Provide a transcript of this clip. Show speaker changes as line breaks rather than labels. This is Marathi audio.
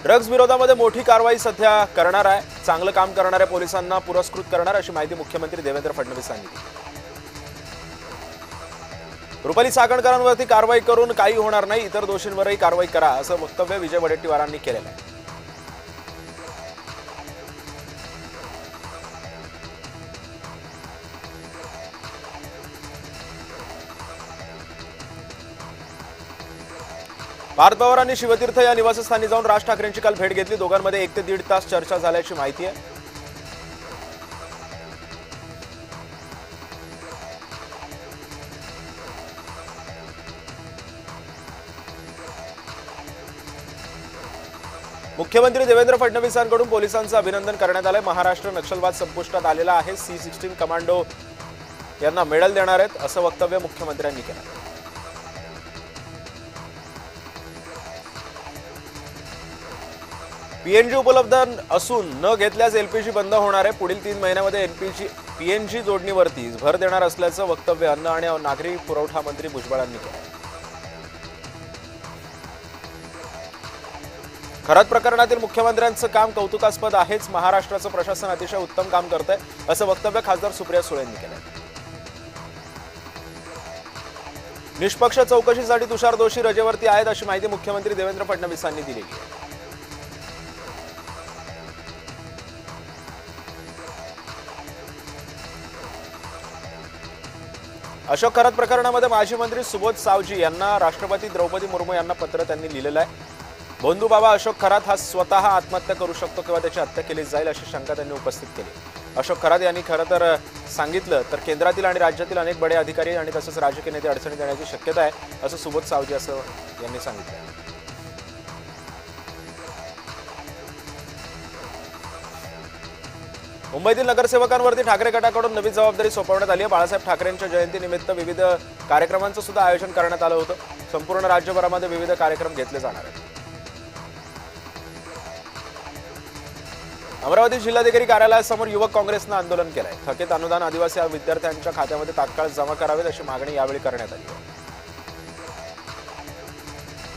ड्रग्ज विरोधामध्ये मोठी कारवाई सध्या करणार आहे। चांगलं काम करणाऱ्या पोलिसांना पुरस्कृत करणार अशी माहिती मुख्यमंत्री देवेंद्र फडणवीस यांनी दिली। रुपाली चाकणकरांवरती कारवाई करून काही होणार नाही, इतर दोषींवरही कारवाई करा असं वक्तव्य विजय वडेट्टीवारांनी केलेलं आहे। पार्थ पवारांनी शिवतीर्थ या निवासस्थानी जाऊन राज ठाकरेंची काल भेट घेतली। दोघांमध्ये 1 ते 1.5 तास चर्चा झाल्याची माहिती आहे। मुख्यमंत्री देवेंद्र फडणवीसांकडून पोलिसांचं अभिनंदन करण्यात आलंय। महाराष्ट्र नक्षलवाद संपुष्टात आलेला आहे। C-16 कमांडो यांना मेडल देणार आहेत असं वक्तव्य मुख्यमंत्र्यांनी केलं। पीएनजी उपलब्ध असून न घेतल्यास एलपीजी बंद होणार आहे। पुढील 3 महिन्यांमध्ये पीएनजी जोडणीवरती भर देणार असल्याचं वक्तव्य अन्न आणि नागरी पुरवठा मंत्री भुजबळ यांनी केलं। खरात प्रकरणातील मुख्यमंत्र्यांचं काम कौतुकास्पद आहेच। महाराष्ट्राचं प्रशासन अतिशय उत्तम काम करतंय असं वक्तव्य खासदार सुप्रिया सुळे यांनी केलंय। निष्पक्ष चौकशीसाठी तुषार दोषी रजेवरती आहेत अशी माहिती मुख्यमंत्री देवेंद्र फडणवीस यांनी दिली आहे। अशोक खरात प्रकरणामध्ये माजी मंत्री सुबोध सावजी यांना राष्ट्रपती द्रौपदी मुर्मू यांना पत्र त्यांनी लिहिलेलं आहे। भोंदू बाबा अशोक खरात हा स्वतः आत्महत्या करू शकतो किंवा त्याची हत्या केली जाईल अशी शंका त्यांनी उपस्थित केली। अशोक खरात यांनी खरं तर सांगितलं तर केंद्रातील आणि राज्यातील अनेक बडे अधिकारी आणि तसंच राजकीय नेते अडचणीत येण्याची शक्यता आहे असं सुबोध सावजी असं यांनी सांगितलं। मुंबईतील नगरसेवकांवरती ठाकरे गटाकडून नवी जबाबदारी सोपवण्यात आली आहे। बाळासाहेब ठाकरेंच्या जयंतीनिमित्त विविध कार्यक्रमांचं सुद्धा आयोजन करण्यात आलं होतं। संपूर्ण राज्यभरामध्ये विविध कार्यक्रम घेतले जाणार आहेत। अमरावती जिल्हाधिकारी कार्यालयासमोर युवक काँग्रेसनं आंदोलन केलंय। थकीत अनुदान आदिवासी विद्यार्थ्यांच्या खात्यामध्ये तात्काळ जमा करावेत अशी मागणी यावेळी करण्यात आली आहे।